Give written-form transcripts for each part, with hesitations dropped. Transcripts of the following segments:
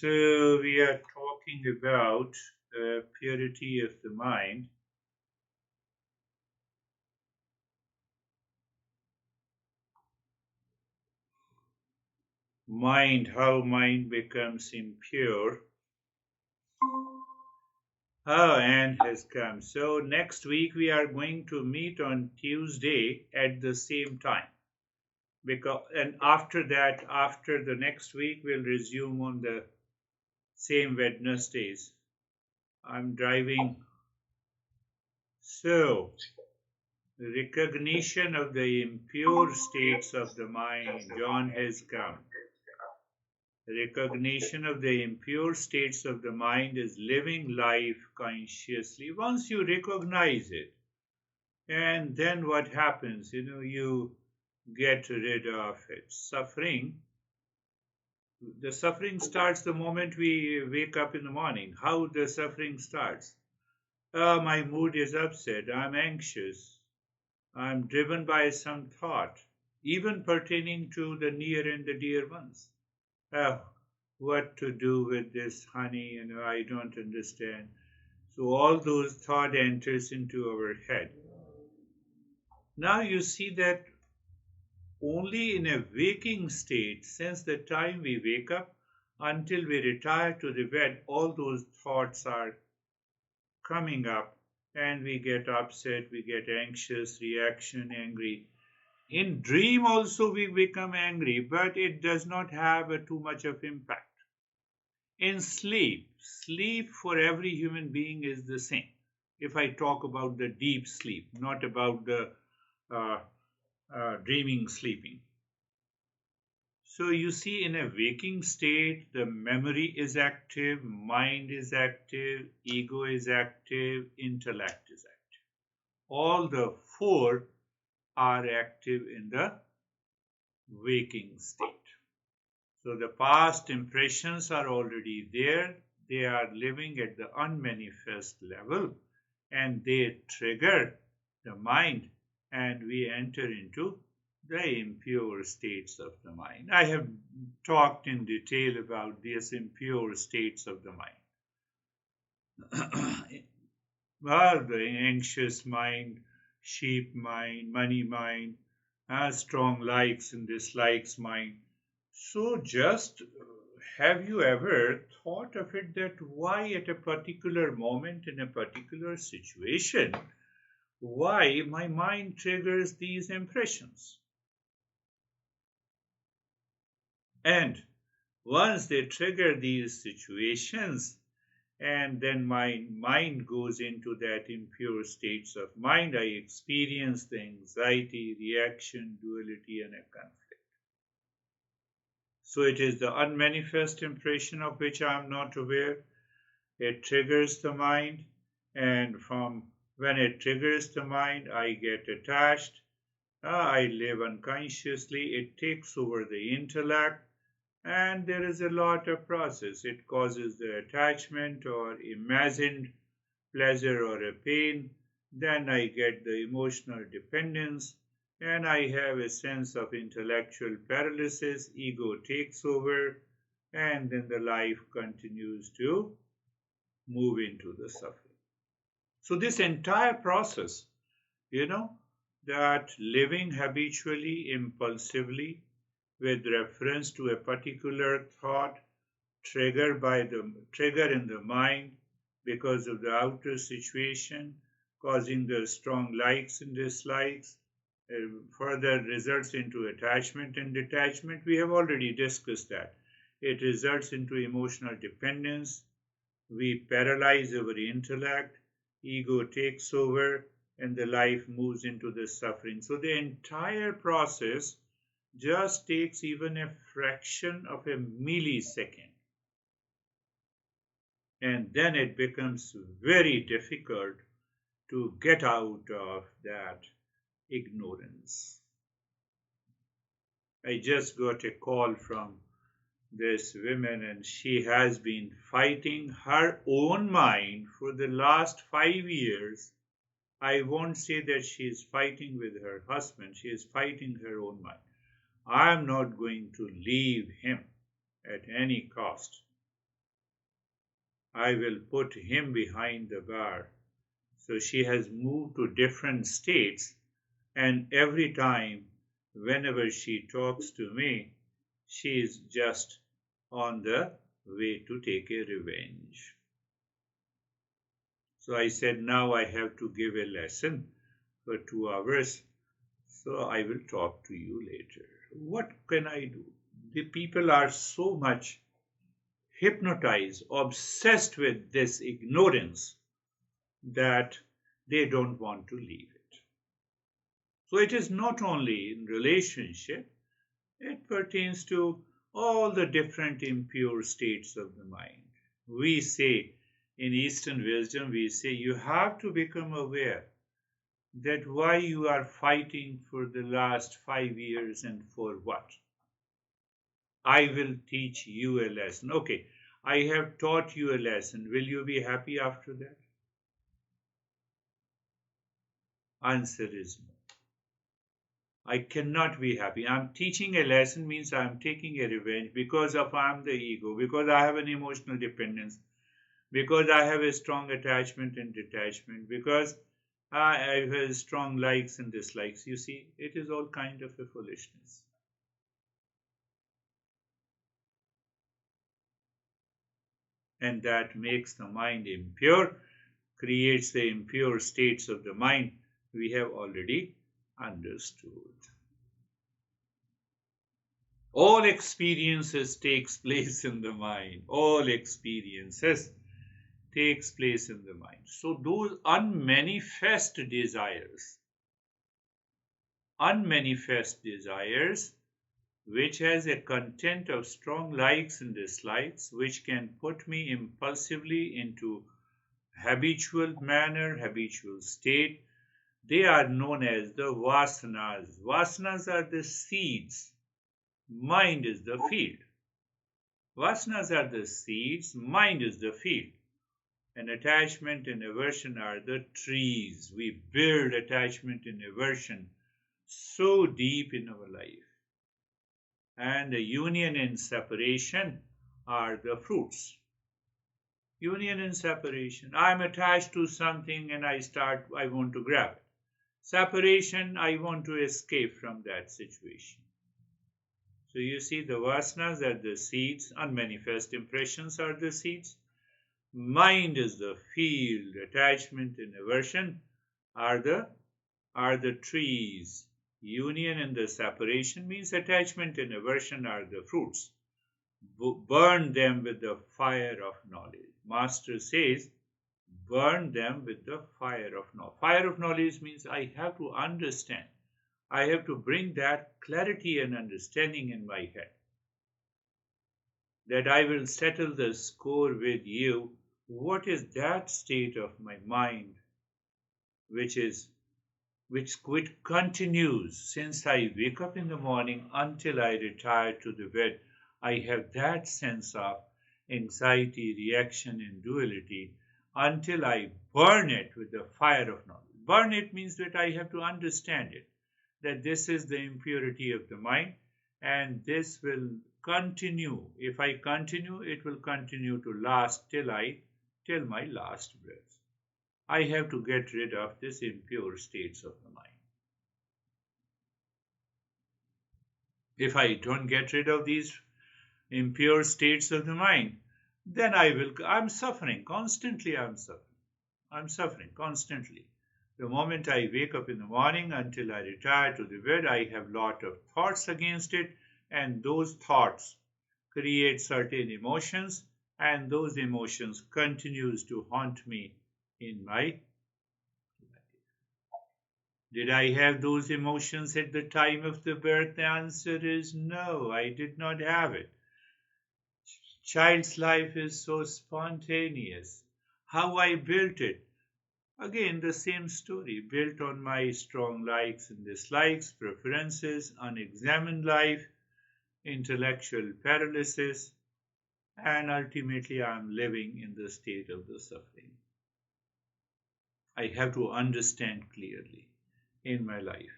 So we are talking about purity of the mind. Mind, how mind becomes impure. And has come. So next week we are going to meet on Tuesday at the same time. And after that, after the next week, we'll resume on the same Wednesdays. I'm driving. So recognition of the impure states of the mind. John has come. Recognition of the impure states of the mind is living life consciously. Once you recognize it, and then what happens? You get rid of it. The suffering starts the moment we wake up in the morning. How the suffering starts? My mood is upset. I'm anxious. I'm driven by some thought, even pertaining to the near and the dear ones. Oh, what to do with this honey? I don't understand. So all those thought enters into our head. Now you see that only in a waking state, since the time we wake up until we retire to the bed, all those thoughts are coming up and we get upset, we get anxious, reaction, angry. In dream also we become angry, but it does not have too much of impact. In sleep for every human being is the same. If I talk about the deep sleep, not about the uh, dreaming sleeping. So you see, in a waking state, the memory is active, mind is active, ego is active, intellect is active. All the four are active in the waking state. So the past impressions are already there. They are living at the unmanifest level and they trigger the mind and we enter into the impure states of the mind. I have talked in detail about these impure states of the mind. Well, the anxious mind, sheep mind, money mind, strong likes and dislikes mind. So, just have you ever thought of it that why at a particular moment in a particular situation, why my mind triggers these impressions? And once they trigger these situations, and then my mind goes into that impure states of mind, I experience the anxiety, reaction, duality, and a conflict. So it is the unmanifest impression of which I am not aware. It triggers the mind, and from when it triggers the mind, I get attached. I live unconsciously. It takes over the intellect, and there is a lot of process. It causes the attachment or imagined pleasure or a pain. Then I get the emotional dependence, and I have a sense of intellectual paralysis. Ego takes over, and then the life continues to move into the suffering. So, this entire process, you know, that living habitually, impulsively, with reference to a particular thought trigger in the mind because of the outer situation, causing the strong likes and dislikes, further results into attachment and detachment. We have already discussed that. It results into emotional dependence. We paralyze our intellect, ego takes over, and the life moves into the suffering. So the entire process just takes even a fraction of a millisecond. And then it becomes very difficult to get out of that ignorance. I just got a call from this woman, and she has been fighting her own mind for the last 5 years. I won't say that she is fighting with her husband, she is fighting her own mind. I am not going to leave him at any cost. I will put him behind the bar. So she has moved to different states, and every time, whenever she talks to me, she is just on the way to take a revenge. So I said, now I have to give a lesson for 2 hours, so I will talk to you later. What can I do? The people are so much hypnotized, obsessed with this ignorance that they don't want to leave it. So it is not only in relationship, it pertains to all the different impure states of the mind. We say in Eastern wisdom, we say you have to become aware that why you are fighting for the last 5 years and for what. I will teach you a lesson. Okay, I have taught you a lesson. Will you be happy after that? Answer is no. I cannot be happy. I'm teaching a lesson means I'm taking a revenge because of I'm the ego, because I have an emotional dependence, because I have a strong attachment and detachment, because I have strong likes and dislikes. You see, it is all kind of a foolishness. And that makes the mind impure, creates the impure states of the mind we have already understood. All experiences takes place in the mind. All experiences takes place in the mind. So those unmanifest desires, which has a content of strong likes and dislikes, which can put me impulsively into habitual manner, habitual state, they are known as the vasanas. Vasanas are the seeds. Mind is the field. Vasanas are the seeds. Mind is the field. And attachment and aversion are the trees. We build attachment and aversion so deep in our life. And the union and separation are the fruits. Union and separation. I'm attached to something and I want to grab it. Separation, I want to escape from that situation. So you see, the vasanas are the seeds, unmanifest impressions are the seeds. Mind is the field, attachment and aversion are the trees. Union and the separation means attachment and aversion are the fruits. Burn them with the fire of knowledge. Master says, burn them with the fire of knowledge. Fire of knowledge means I have to understand. I have to bring that clarity and understanding in my head. That I will settle the score with you. What is that state of my mind which continues since I wake up in the morning until I retire to the bed? I have that sense of anxiety, reaction, and duality until I burn it with the fire of knowledge. Burn it means that I have to understand it, that this is the impurity of the mind, and this will continue. If I continue, it will continue to last till my last breath. I have to get rid of these impure states of the mind. If I don't get rid of these impure states of the mind, then I'm suffering. Constantly I'm suffering. I'm suffering constantly. The moment I wake up in the morning until I retire to the bed, I have lot of thoughts against it, and those thoughts create certain emotions, and those emotions continues to haunt me in my life. Did I have those emotions at the time of the birth? The answer is no, I did not have it. Child's life is so spontaneous. How I built it? Again, the same story, built on my strong likes and dislikes, preferences, unexamined life, intellectual paralysis, and ultimately I am living in the state of the suffering. I have to understand clearly in my life.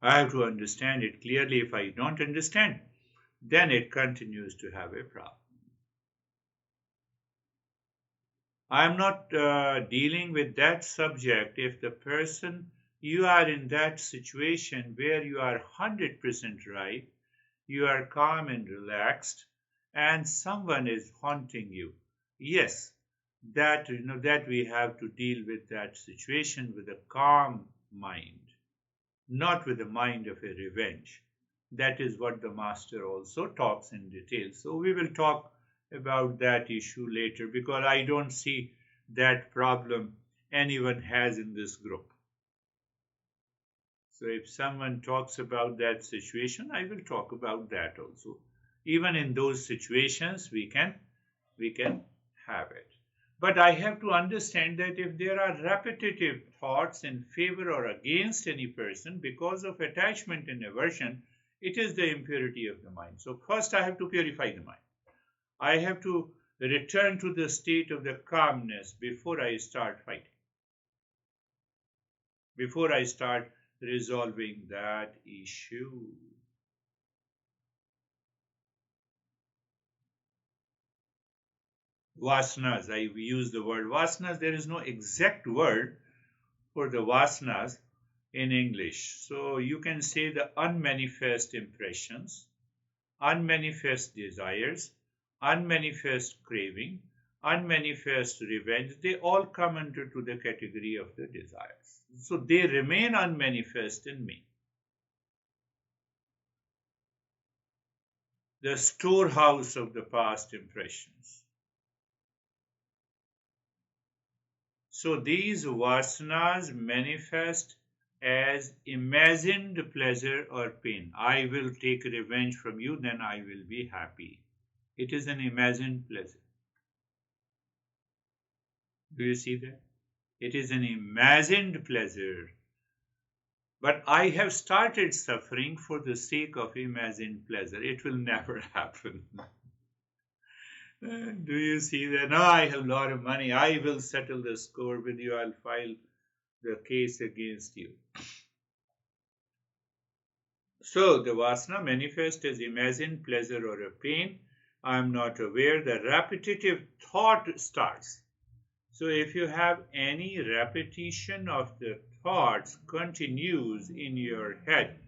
I have to understand it clearly. If I don't understand, then it continues to have a problem. I'm not dealing with that subject if the person you are in that situation where you are 100% right, you are calm and relaxed, and someone is haunting you. Yes, that we have to deal with that situation with a calm mind, not with the mind of a revenge. That is what the master also talks in detail. So we will talk about that issue later because I don't see that problem anyone has in this group. So if someone talks about that situation, I will talk about that also. Even in those situations, we can have it. But I have to understand that if there are repetitive thoughts in favor or against any person because of attachment and aversion, it is the impurity of the mind. So first I have to purify the mind. I have to return to the state of the calmness before I start fighting, before I start resolving that issue. Vasanas, I use the word vasanas. There is no exact word for the vasanas in English. So you can say the unmanifest impressions, unmanifest desires, unmanifest craving, unmanifest revenge, they all come under to the category of the desires. So they remain unmanifest in me. The storehouse of the past impressions. So these vasanas manifest as imagined pleasure or pain. I will take revenge from you, then I will be happy. It is an imagined pleasure. Do you see that? It is an imagined pleasure. But I have started suffering for the sake of imagined pleasure. It will never happen. Do you see that? No, I have a lot of money. I will settle the score with you. I'll file the case against you. So the vasana manifests as imagined pleasure or a pain. I am not aware. The repetitive thought starts. So if you have any repetition of the thoughts continues in your head,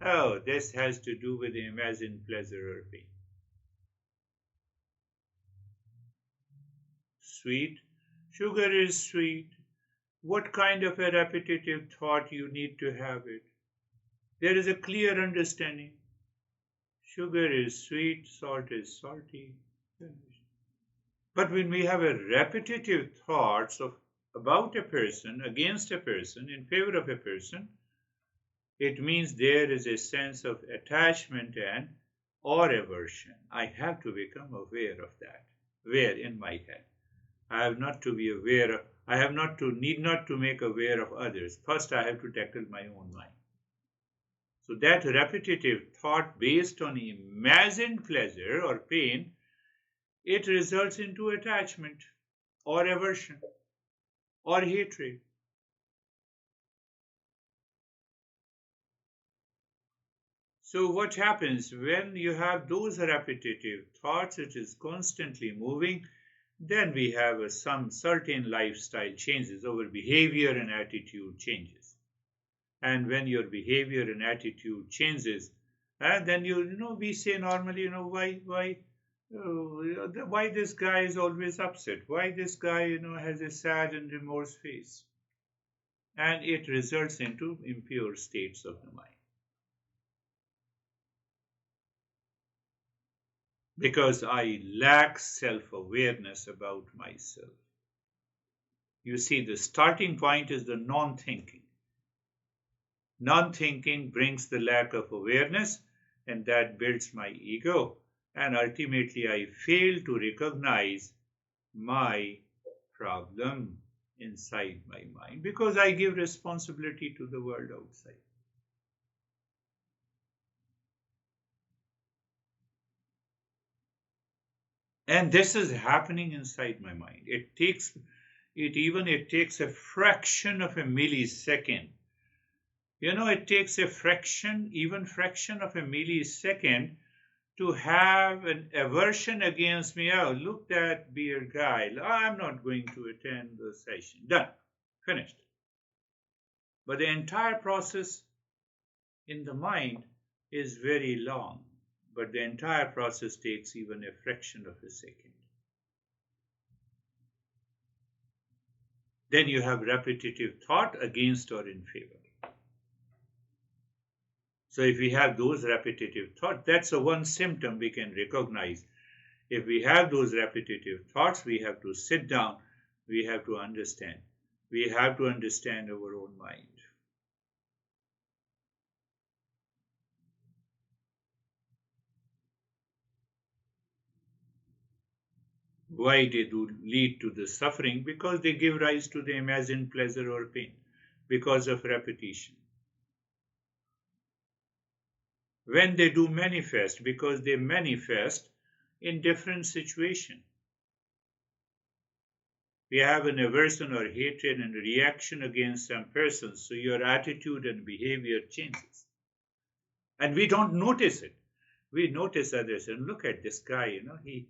oh, this has to do with imagined pleasure or pain. Sweet. Sugar is sweet. What kind of a repetitive thought you need to have it? There is a clear understanding. Sugar is sweet, salt is salty. But when we have a repetitive thoughts of about a person, against a person, in favor of a person, it means there is a sense of attachment and or aversion. I have to become aware of that. Where in my head? I have not to be aware of, I have not to need not to make aware of others. First I have to tackle my own mind. So that repetitive thought based on imagined pleasure or pain, it results into attachment or aversion or hatred. So what happens when you have those repetitive thoughts, it is constantly moving, then we have some certain lifestyle changes, our behavior and attitude changes. And when your behavior and attitude changes, then we say normally, why this guy is always upset? Why this guy, has a sad and remorse face? And it results into impure states of the mind. Because I lack self-awareness about myself. You see, the starting point is the non-thinking. Non-thinking brings the lack of awareness, and that builds my ego, and ultimately I fail to recognize my problem inside my mind because I give responsibility to the world outside. And this is happening inside my mind. It takes a fraction of a millisecond. It takes a fraction of a millisecond to have an aversion against me. Oh, look that beer guy. I'm not going to attend the session. Done. Finished. But the entire process in the mind is very long. But the entire process takes even a fraction of a second. Then you have repetitive thought against or in favor. So if we have those repetitive thoughts, that's the one symptom we can recognize. If we have those repetitive thoughts, we have to sit down, we have to understand. We have to understand our own mind. Why they do lead to the suffering? Because they give rise to the imagined pleasure or pain because of repetition. When they do manifest, because they manifest in different situations. We have an aversion or hatred and reaction against some person, so your attitude and behavior changes. And we don't notice it. We notice others and look at this guy, he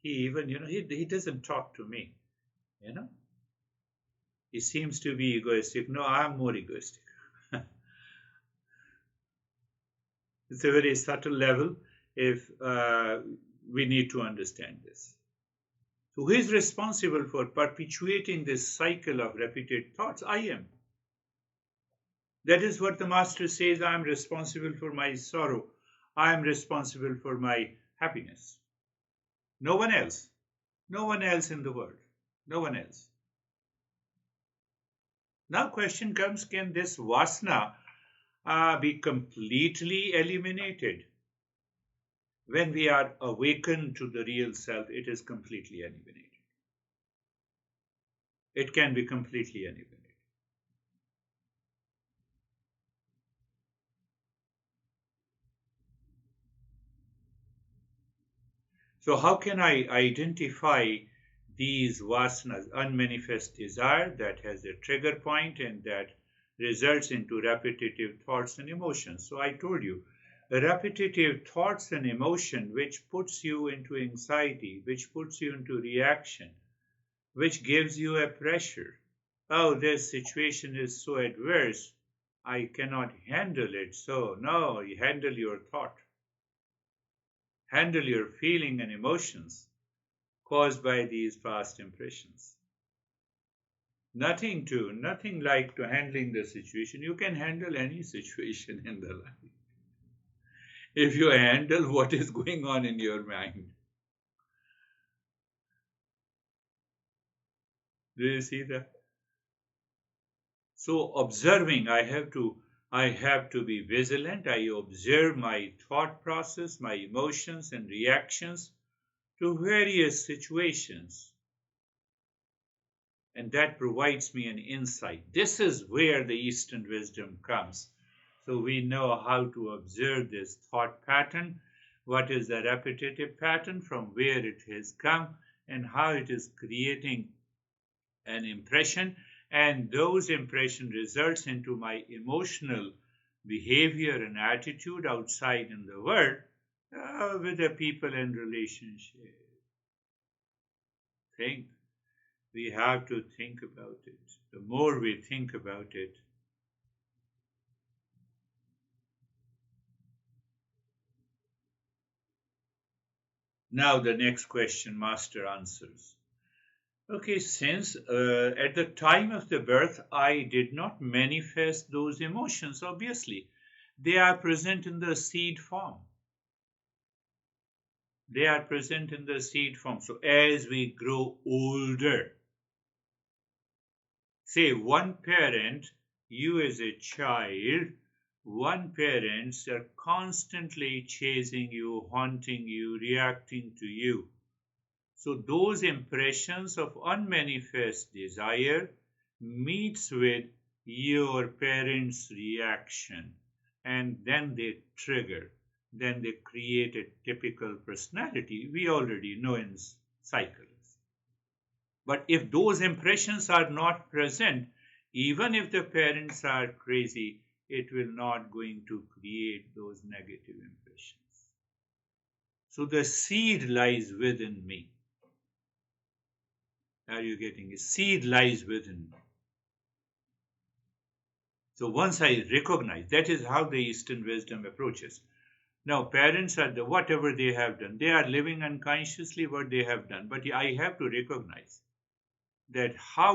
even, he doesn't talk to me, you know. He seems to be egoistic. No, I'm more egoistic. It's a very subtle level if we need to understand this. So who is responsible for perpetuating this cycle of repeated thoughts? I am. That is what the master says. I am responsible for my sorrow. I am responsible for my happiness. No one else. No one else in the world. No one else. Now question comes, can this vasana be completely eliminated? When we are awakened to the real self, it is completely eliminated. It can be completely eliminated. So how can I identify these vasanas, unmanifest desire that has a trigger point and that results into repetitive thoughts and emotions? So I told you, repetitive thoughts and emotion which puts you into anxiety, which puts you into reaction, which gives you a pressure. Oh, this situation is so adverse, I cannot handle it. So, no, you handle your thought, handle your feeling and emotions caused by these past impressions. Nothing like to handling the situation. You can handle any situation in the life if you handle what is going on in your mind. Do you see that? So observing, I have to be vigilant. I observe my thought process, my emotions and reactions to various situations. And that provides me an insight. This is where the Eastern wisdom comes. So we know how to observe this thought pattern, what is the repetitive pattern, from where it has come, and how it is creating an impression, and those impression results into my emotional behavior and attitude outside in the world with the people and relationship. Think. We have to think about it. The more we think about it, now the next question Master answers. Okay, since at the time of the birth I did not manifest those emotions, obviously, they are present in the seed form. They are present in the seed form. So as we grow older, say one parent, you as a child, one parents are constantly chasing you, haunting you, reacting to you. So those impressions of unmanifest desire meets with your parents' reaction, and then they trigger, then they create a typical personality we already know in cycles. But if those impressions are not present, even if the parents are crazy, it will not going to create those negative impressions. So the seed lies within me. Are you getting it? Seed lies within me. So once I recognize, that is how the Eastern wisdom approaches. Now, parents are whatever they have done, they are living unconsciously what they have done. But I have to recognize that how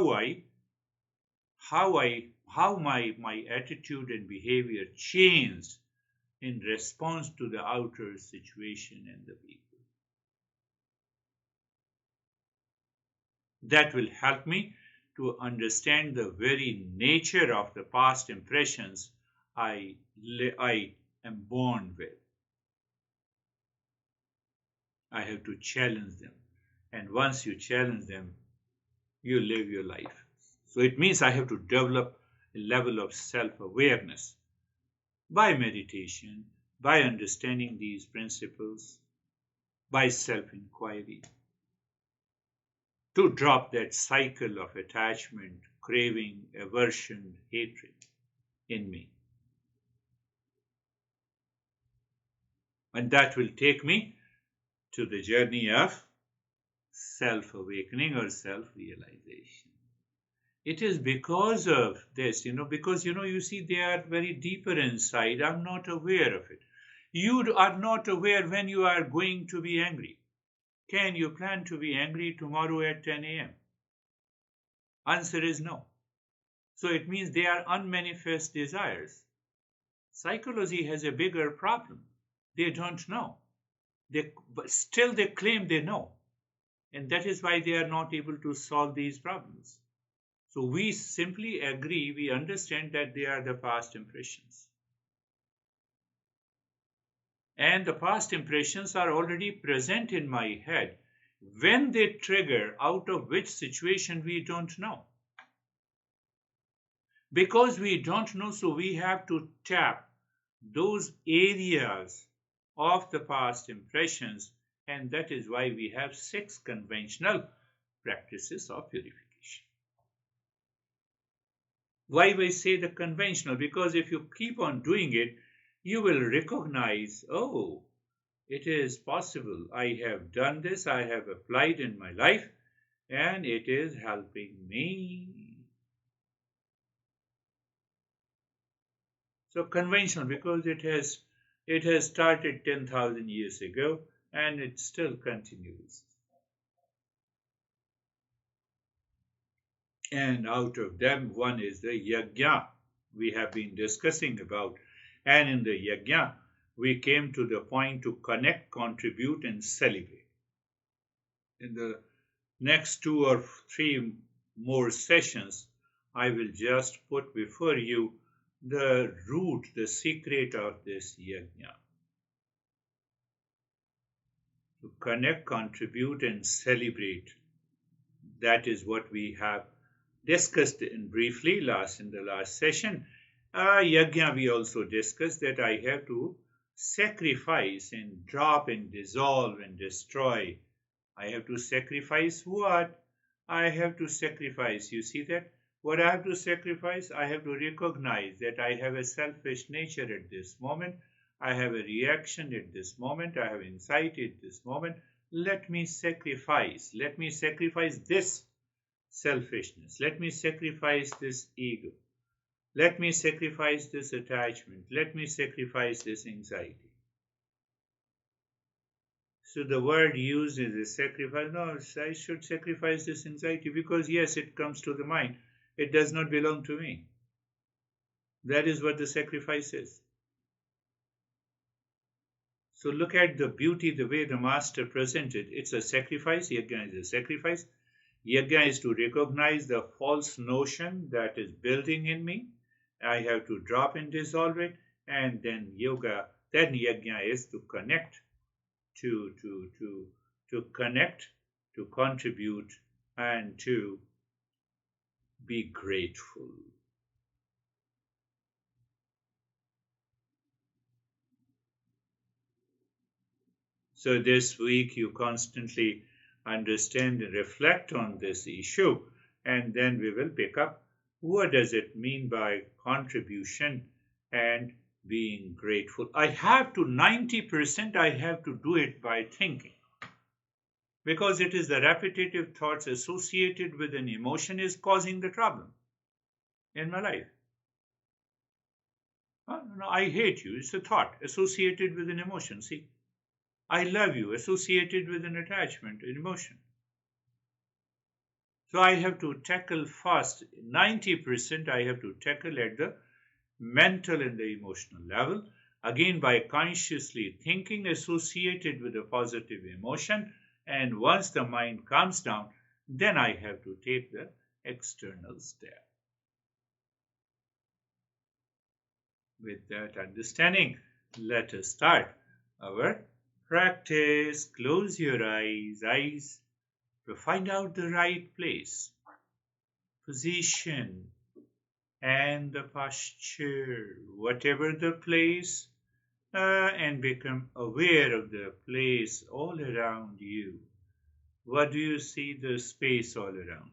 my attitude and behavior changed in response to the outer situation and the people. That will help me to understand the very nature of the past impressions I am born with. I have to challenge them. And once you challenge them, you live your life. So it means I have to develop a level of self awareness by meditation, by understanding these principles, by self inquiry, to drop that cycle of attachment, craving, aversion, hatred in me. And that will take me to the journey of self awakening or self realization. It is because of this, because, you see, they are very deeper inside. I'm not aware of it. You are not aware when you are going to be angry. Can you plan to be angry tomorrow at 10 a.m.? Answer is no. So it means they are unmanifest desires. Psychology has a bigger problem. They don't know. But still they claim they know. And that is why they are not able to solve these problems. So we simply agree, we understand that they are the past impressions. And the past impressions are already present in my head. When they trigger, out of which situation we don't know. Because we don't know, so we have to tap those areas of the past impressions, and that is why we have 6 conventional practices of purification. Why I say the conventional? Because if you keep on doing it, you will recognize, oh, it is possible. I have done this, I have applied in my life, and it is helping me. So conventional, because it has started 10,000 years ago, and it still continues. And out of them, one is the yajna we have been discussing about. And in the yajna, we came to the point to connect, contribute, and celebrate. In the next 2 or 3 more sessions, I will just put before you the root, the secret of this yajna. To connect, contribute, and celebrate. That is what we have discussed briefly in the last session. Yajna, we also discussed that I have to sacrifice and drop and dissolve and destroy. I have to sacrifice what? I have to sacrifice. You see that? What I have to sacrifice? I have to recognize that I have a selfish nature at this moment. I have a reaction at this moment. I have insight at this moment. Let me sacrifice. Let me sacrifice this selfishness. Let me sacrifice this ego. Let me sacrifice this attachment. Let me sacrifice this anxiety. So the word used is a sacrifice. No, I should sacrifice this anxiety because yes, it comes to the mind. It does not belong to me. That is what the sacrifice is. So look at the beauty, the way the master presented. It's a sacrifice. Yajna is a sacrifice. Yajna is to recognize the false notion that is building in me. I have to drop and dissolve it. And then yajna is to connect, to connect, to contribute, and to be grateful. So this week you constantly understand and reflect on this issue, and then we will pick up what does it mean by contribution and being grateful. I have to, 90% I have to do it by thinking. Because it is the repetitive thoughts associated with an emotion is causing the problem in my life. No, I hate you. It's a thought associated with an emotion. See, I love you associated with an attachment, an emotion. So I have to tackle first. 90% I have to tackle at the mental and the emotional level. Again, by consciously thinking associated with a positive emotion. And once the mind calms down, then I have to take the external step. With that understanding, let us start our practice. Close your eyes to find out the right place, position, and the posture, whatever the place, and become aware of the place all around you. What do you see the space all around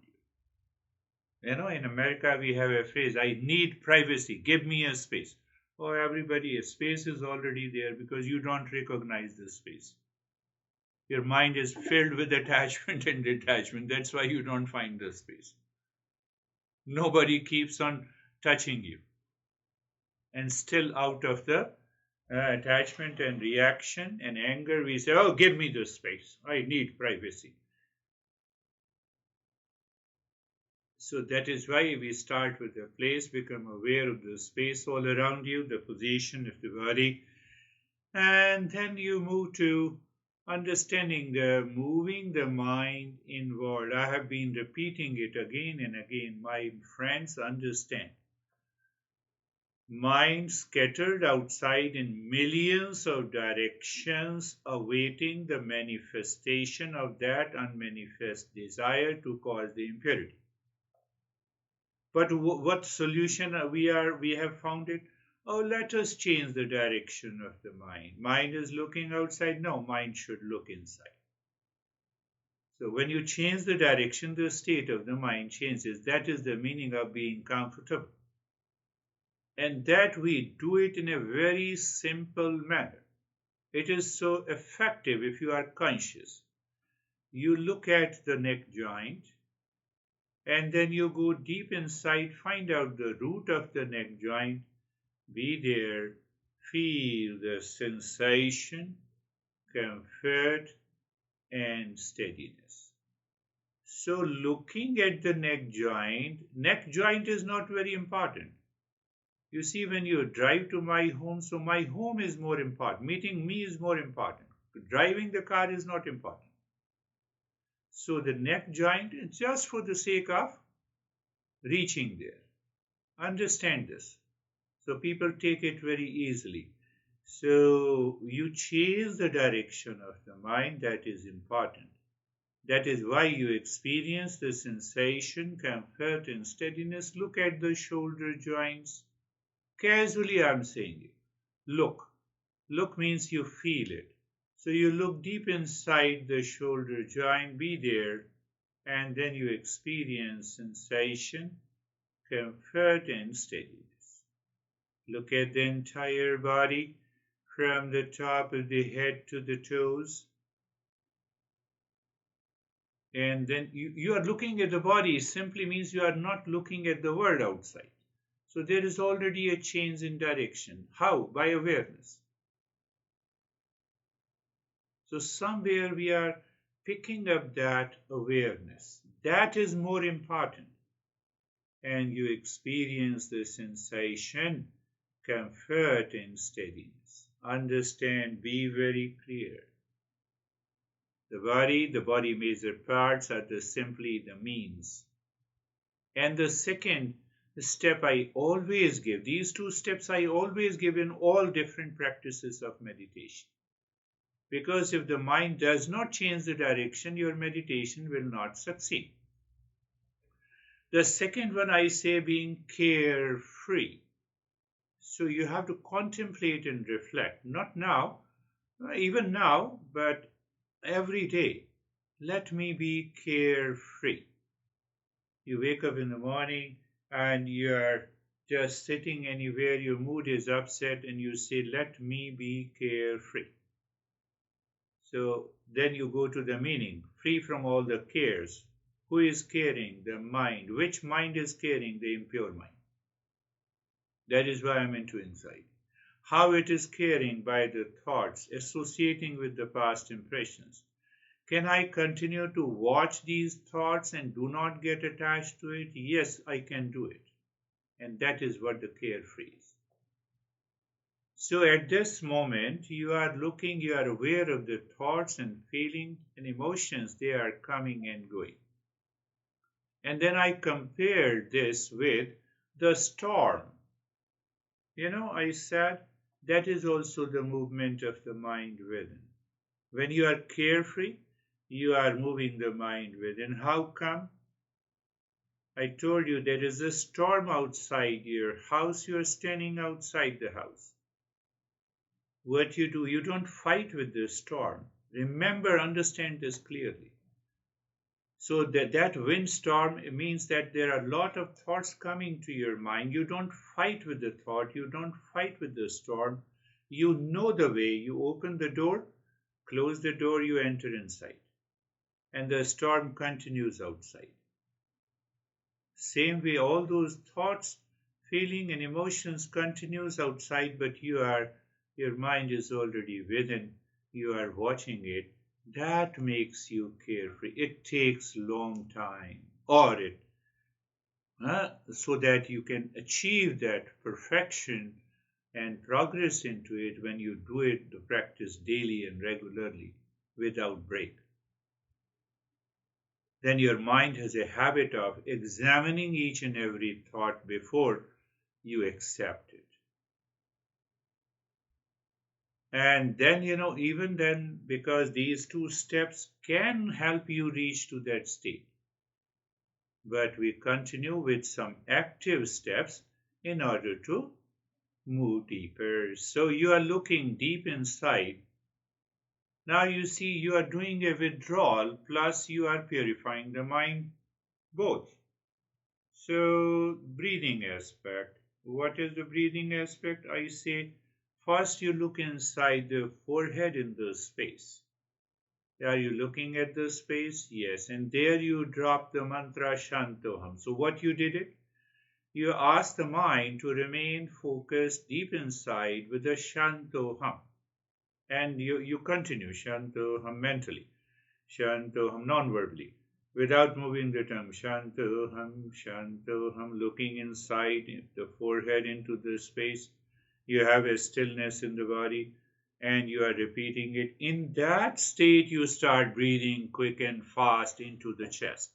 you? You know, in America we have a phrase, I need privacy, give me a space. Oh, everybody, a space is already there because you don't recognize the space. Your mind is filled with attachment and detachment. That's why you don't find the space. Nobody keeps on touching you. And still out of the attachment and reaction and anger, we say, oh, give me the space. I need privacy. So that is why we start with the place, become aware of the space all around you, the position of the body, and then you move to understanding the moving the mind inward. I have been repeating it again and again. My friends, understand. Mind scattered outside in millions of directions, awaiting the manifestation of that unmanifest desire to cause the impurity. But what solution we have found it? Oh, let us change the direction of the mind. Mind is looking outside. No, mind should look inside. So when you change the direction, the state of the mind changes. That is the meaning of being comfortable. And that we do it in a very simple manner. It is so effective if you are conscious. You look at the neck joint, and then you go deep inside, find out the root of the neck joint, be there, feel the sensation, comfort, and steadiness. So looking at the neck joint is not very important. You see, when you drive to my home, so my home is more important. Meeting me is more important. Driving the car is not important. So the neck joint is just for the sake of reaching there. Understand this. So people take it very easily. So you change the direction of the mind, that is important. That is why you experience the sensation, comfort, and steadiness. Look at the shoulder joints. Casually I'm saying it. Look. Look means you feel it. So you look deep inside the shoulder joint, be there, and then you experience sensation, comfort, and steadiness. Look at the entire body from the top of the head to the toes. And then you are looking at the body simply means you are not looking at the world outside. So there is already a change in direction. How? By awareness. So somewhere we are picking up that awareness. That is more important. And you experience the sensation, comfort, and steadiness. Understand, be very clear. The body major parts are simply the means. And the second step I always give, these two steps I always give in all different practices of meditation. Because if the mind does not change the direction, your meditation will not succeed. The second one I say being carefree. So you have to contemplate and reflect, not now, even now, but every day. Let me be carefree. You wake up in the morning and you are just sitting anywhere, your mood is upset, and you say, let me be carefree. So then you go to the meaning, free from all the cares. Who is caring? The mind. Which mind is caring? The impure mind. That is why I'm into anxiety. How it is caring? By the thoughts associating with the past impressions. Can I continue to watch these thoughts and do not get attached to it? Yes, I can do it. And that is what the carefree is. So at this moment, you are looking, you are aware of the thoughts and feelings and emotions, they are coming and going. And then I compare this with the storm. I said that is also the movement of the mind within. When you are carefree, you are moving the mind within. How come? I told you there is a storm outside your house, you are standing outside the house. What you do, you don't fight with the storm. Remember, understand this clearly. So that windstorm means that there are a lot of thoughts coming to your mind. You don't fight with the thought, you don't fight with the storm. You know the way. You open the door, close the door, you enter inside. And the storm continues outside. Same way, all those thoughts, feeling and emotions continues outside, but your mind is already within. You are watching it. That makes you carefree. It takes long time, so that you can achieve that perfection and progress into it when you do it, the practice daily and regularly without break. Then your mind has a habit of examining each and every thought before you accept it. And then, even then, because these two steps can help you reach to that state. But we continue with some active steps in order to move deeper. So you are looking deep inside. Now you see you are doing a withdrawal plus you are purifying the mind, both. So breathing aspect. What is the breathing aspect? I say first you look inside the forehead in the space. Are you looking at the space? Yes. And there you drop the mantra Shantoham. So what you did it? You ask the mind to remain focused deep inside with the Shantoham. And you continue Shantoham mentally, Shantoham non-verbally, without moving the tongue. Shantoham, Shantoham, looking inside the forehead into the space. You have a stillness in the body and you are repeating it. In that state, you start breathing quick and fast into the chest.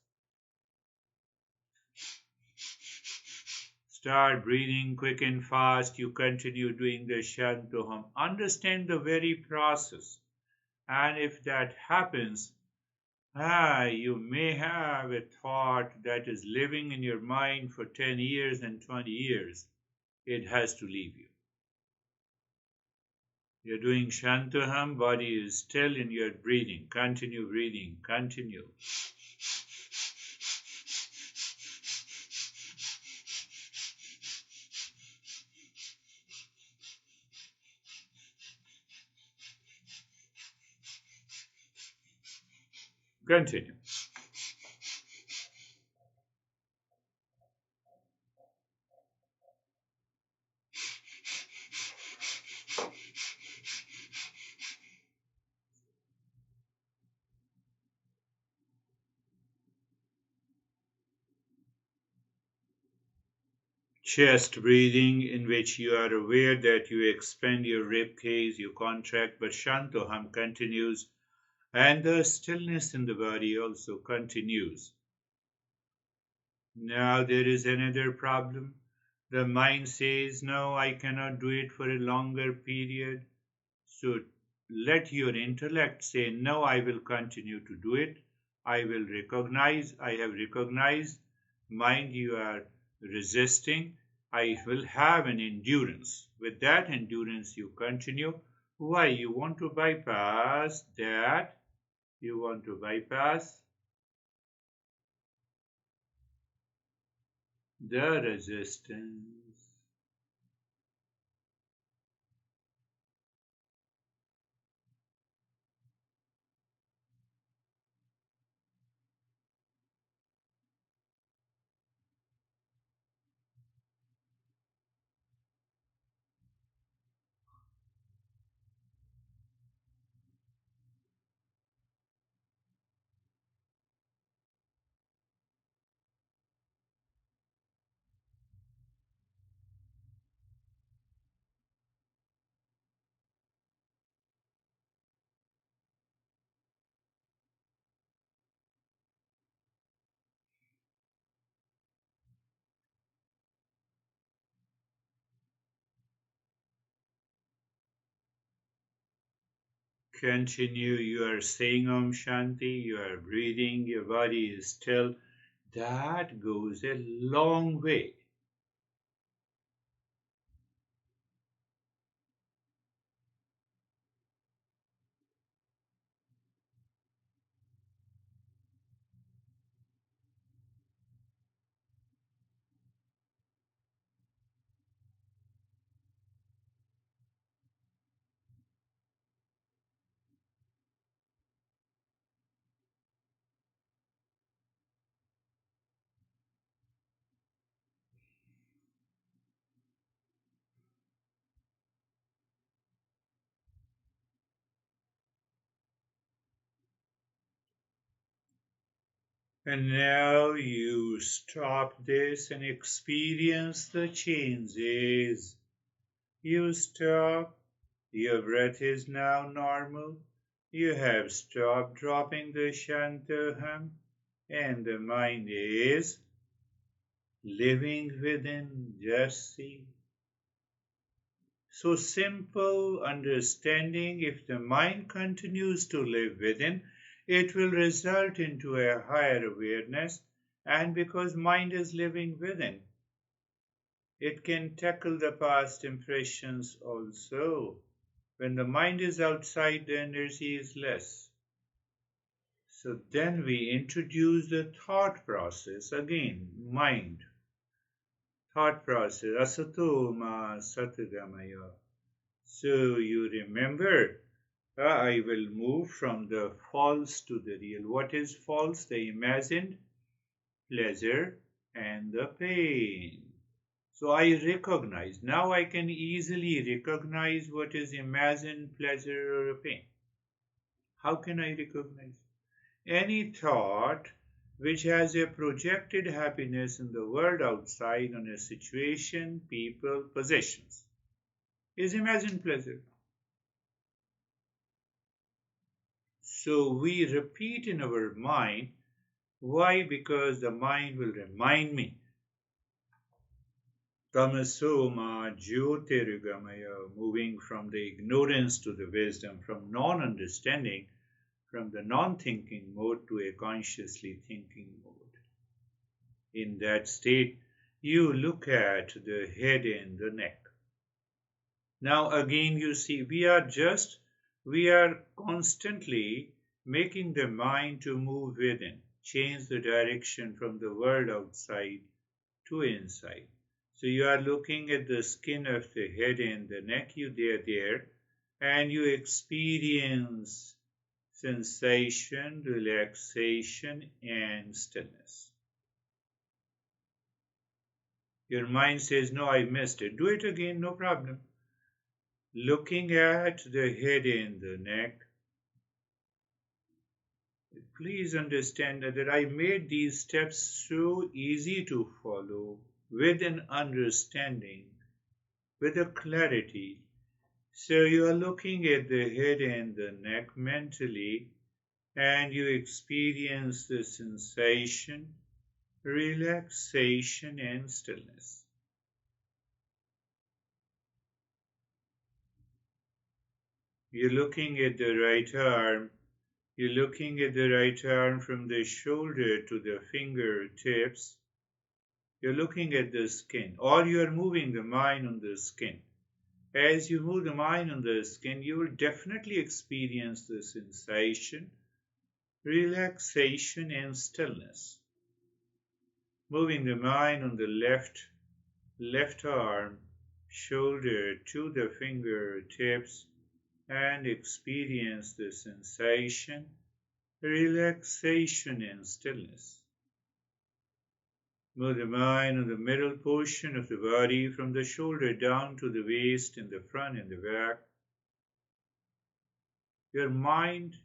Start breathing quick and fast. You continue doing the Shantoham. Understand the very process. And if that happens, you may have a thought that is living in your mind for 10 years and 20 years. It has to leave you. You're doing Shantoham, body is still and you're breathing. Continue breathing. Continue. Continue. Chest breathing, in which you are aware that you expand your rib cage, you contract, but Shantoham continues, and the stillness in the body also continues. Now there is another problem. The mind says, no, I cannot do it for a longer period. So let your intellect say, no, I will continue to do it. I have recognized, mind, you are resisting. I will have an endurance. With that endurance, you continue. Why? You want to bypass that. You want to bypass the resistance. Continue. You are saying Om Shanti, you are breathing, your body is still. That goes a long way. And now you stop this and experience the changes. You stop. Your breath is now normal. You have stopped dropping the Shantoham, and the mind is living within. Just see. So simple understanding, if the mind continues to live within, it will result into a higher awareness, and because mind is living within, it can tackle the past impressions also. When the mind is outside, the energy is less. So then we introduce the thought process again, mind. Thought process, asato ma satgamaya. So you remember, I will move from the false to the real. What is false? The imagined pleasure and the pain. So I recognize. Now I can easily recognize what is imagined pleasure or pain. How can I recognize? Any thought which has a projected happiness in the world outside on a situation, people, possessions is imagined pleasure. So we repeat in our mind. Why? Because the mind will remind me. Tamasoma Jyotirgamaya, moving from the ignorance to the wisdom, from non understanding, from the non thinking mode to a consciously thinking mode. In that state, you look at the head and the neck. Now, again, you see, we are constantly making the mind to move within, change the direction from the world outside to inside. So you are looking at the skin of the head and the neck, there, and you experience sensation, relaxation, and stillness. Your mind says, no, I missed it. Do it again, no problem. Looking at the head and the neck, please understand that I made these steps so easy to follow with an understanding, with a clarity. So you are looking at the head and the neck mentally, and you experience the sensation, relaxation, and stillness. You're looking at the right arm. You're looking at the right arm from the shoulder to the fingertips. You're looking at the skin, or you are moving the mind on the skin. As you move the mind on the skin, you will definitely experience the sensation, relaxation, and stillness. Moving the mind on the left arm, shoulder to the fingertips, and experience the sensation, relaxation, and stillness. Move the mind on the middle portion of the body from the shoulder down to the waist in the front and the back. Your mind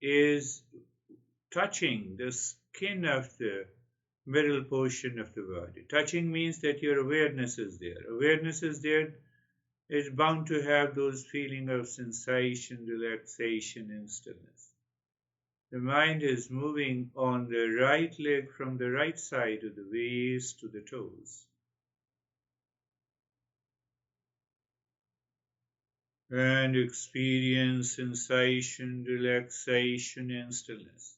is touching the skin of the middle portion of the body. Touching means that your awareness is there. Awareness is there. It's bound to have those feeling of sensation, relaxation, and stillness. The mind is moving on the right leg from the right side of the waist to the toes. and experience sensation, relaxation, and stillness.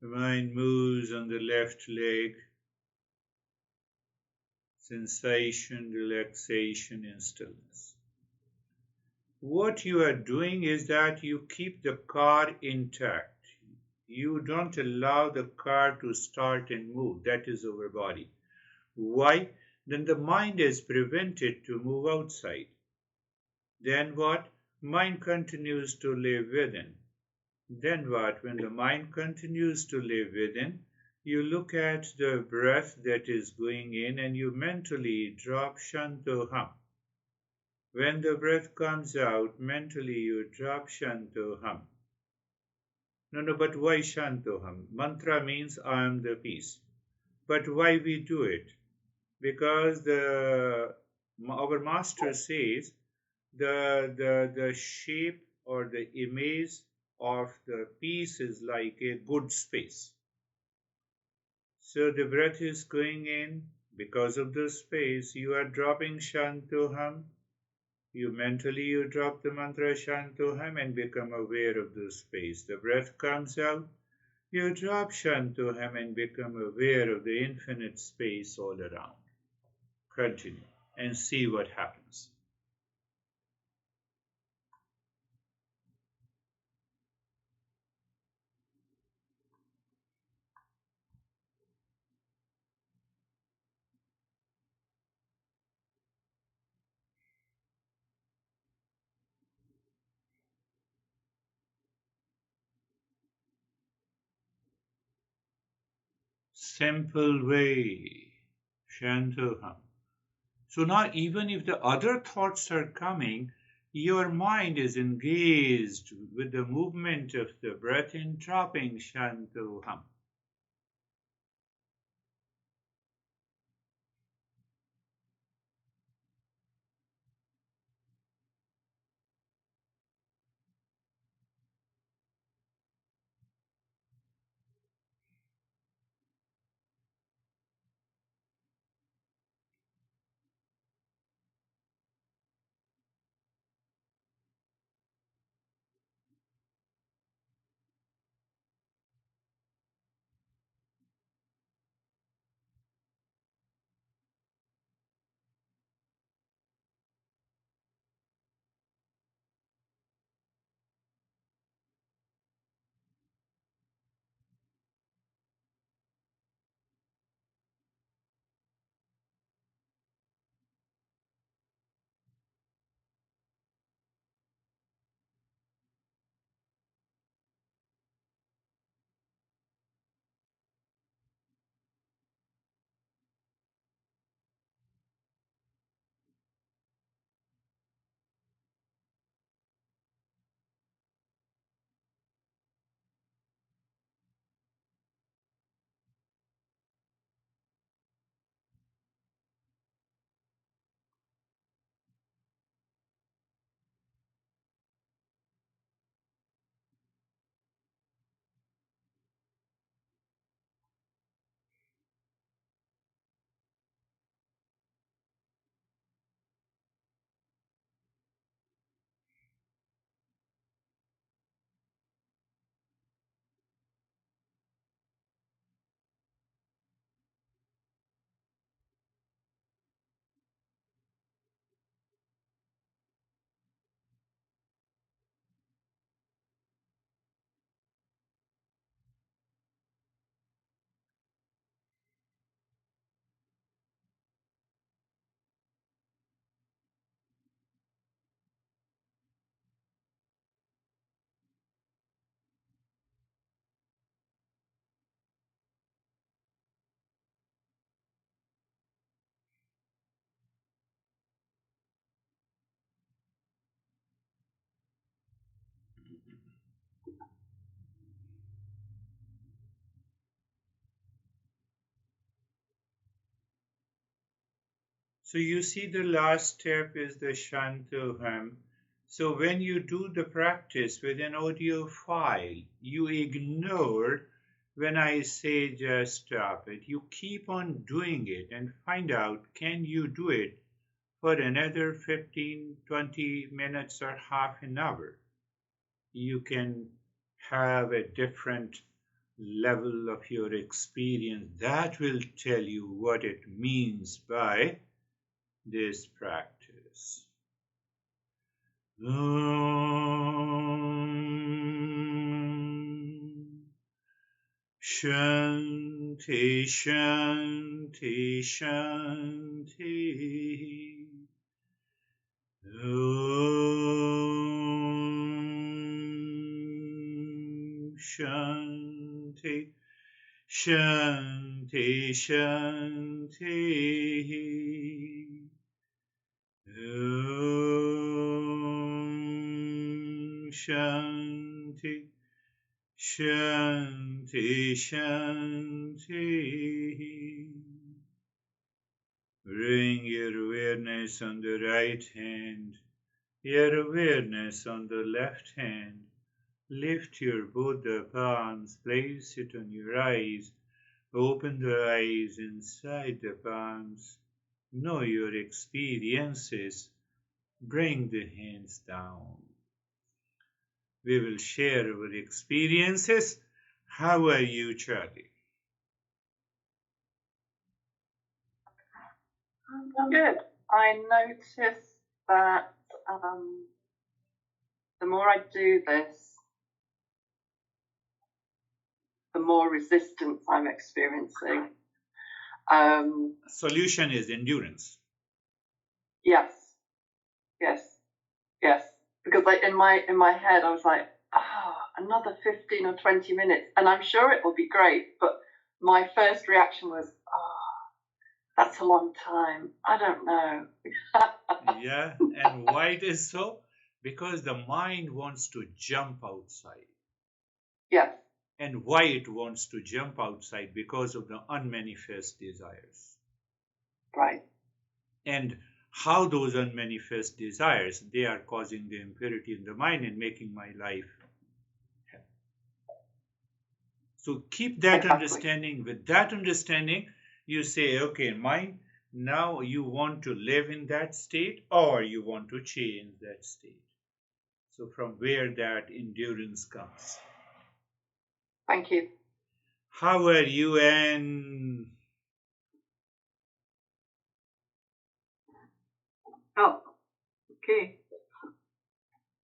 The mind moves on the left leg, sensation, relaxation, and stillness. What you are doing is that you keep the car intact. You don't allow the car to start and move. That is our body. Why? Then the mind is prevented to move outside. Then what? Mind continues to live within. Then what? When the mind continues to live within, you look at the breath that is going in and you mentally drop Shantoham. When the breath comes out, mentally you drop Shantoham. No, but why Shantoham? Mantra means I am the peace. But why we do it? Because our master says the shape or the image of the peace is like a good space. So the breath is going in. Because of the space, you are dropping Shantoham. You drop the mantra Shantoham and become aware of the space. The breath comes out. You drop Shantoham and become aware of the infinite space all around. Continue and see what happens. Simple way. Shantoham. So now, even if the other thoughts are coming, your mind is engaged with the movement of the breath in dropping Shantoham. So you see the last step is the Shantoham. So when you do the practice with an audio file, you ignore when I say just stop it. You keep on doing it and find out can you do it for another 15, 20 minutes or half an hour. You can have a different level of your experience. That will tell you what it means by this practice. Shanti, Shanti, Shanti. Shanti, Shanti, Shanti. Shanti, Shanti, Shanti. Bring your awareness on the right hand, your awareness on the left hand. Lift your both the palms, place it on your eyes. Open the eyes inside the palms. Know your experiences. Bring the hands down. We will share our experiences. How are you, Charlie? I'm good. I noticed that the more I do this, the more resistance I'm experiencing. Solution is endurance. Yes. Because in my head, I was like, another 15 or 20 minutes, and I'm sure it will be great. But my first reaction was, that's a long time. I don't know. Yeah, and why it is so? Because the mind wants to jump outside. Yes. And why it wants to jump outside? Because of the unmanifest desires. Right. And how those unmanifest desires, they are causing the impurity in the mind and making my life hell. So keep that understanding. With that understanding, you say, okay, mind, now you want to live in that state or you want to change that state. So from where that endurance comes. Thank you. How are you, Anne? Oh, okay.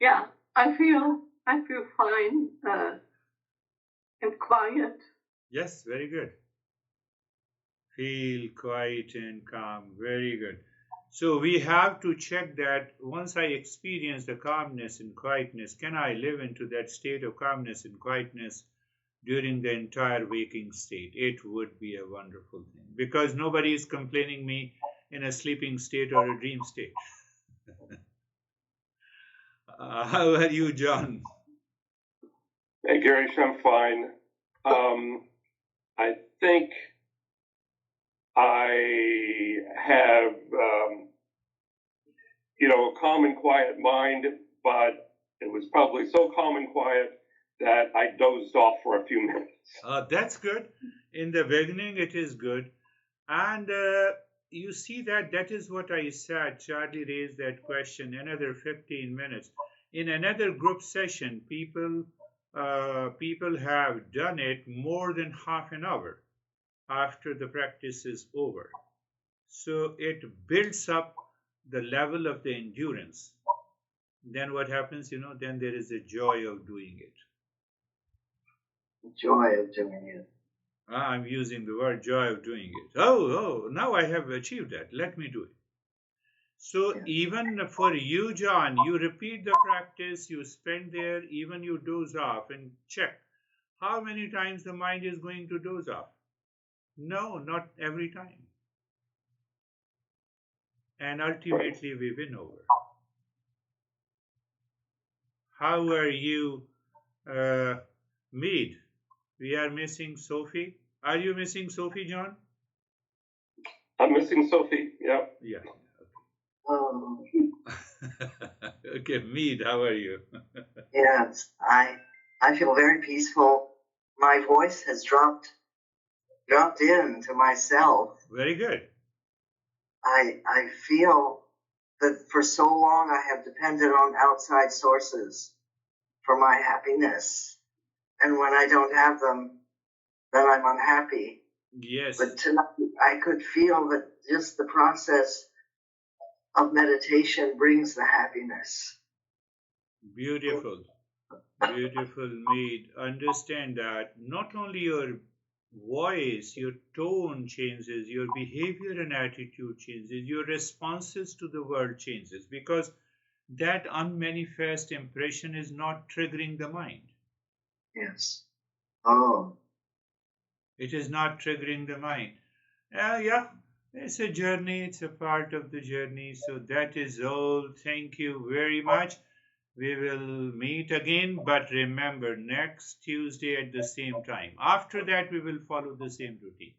Yeah, I feel fine and quiet. Yes, very good. Feel quiet and calm. Very good. So we have to check that once I experience the calmness and quietness, can I live into that state of calmness and quietness during the entire waking state? It would be a wonderful thing because nobody is complaining me in a sleeping state or a dream state. How are you, John? Hey, Girish, I'm fine. I think I have, a calm and quiet mind, but it was probably so calm and quiet that I dozed off for a few minutes. That's good. In the beginning, it is good. And you see that is what I said. Charlie raised that question, another 15 minutes. In another group session, people have done it more than half an hour after the practice is over. So it builds up the level of the endurance. Then what happens, then there is a joy of doing it. Joy of doing it. I'm using the word joy of doing it. Oh, now I have achieved that. Let me do it. So even for you, John, you repeat the practice, you spend there, even you doze off and check how many times the mind is going to doze off. No, not every time. And ultimately we win over. How are you, Mead? We are missing Sophie. Are you missing Sophie, John? I'm missing Sophie, yeah. Yeah. Okay. Okay, Mead, how are you? Yes, I feel very peaceful. My voice has dropped into myself. Very good. I feel that for so long I have depended on outside sources for my happiness. And when I don't have them, then I'm unhappy. Yes. But tonight I could feel that just the process of meditation brings the happiness. Beautiful. Beautiful, Mead. Understand that not only your voice, your tone changes, your behavior and attitude changes, your responses to the world changes, because that unmanifest impression is not triggering the mind. Yes. Oh. It is not triggering the mind. Yeah, it's a journey, it's a part of the journey. So that is all. Thank you very much. We will meet again, but remember, next Tuesday at the same time. After that, we will follow the same routine.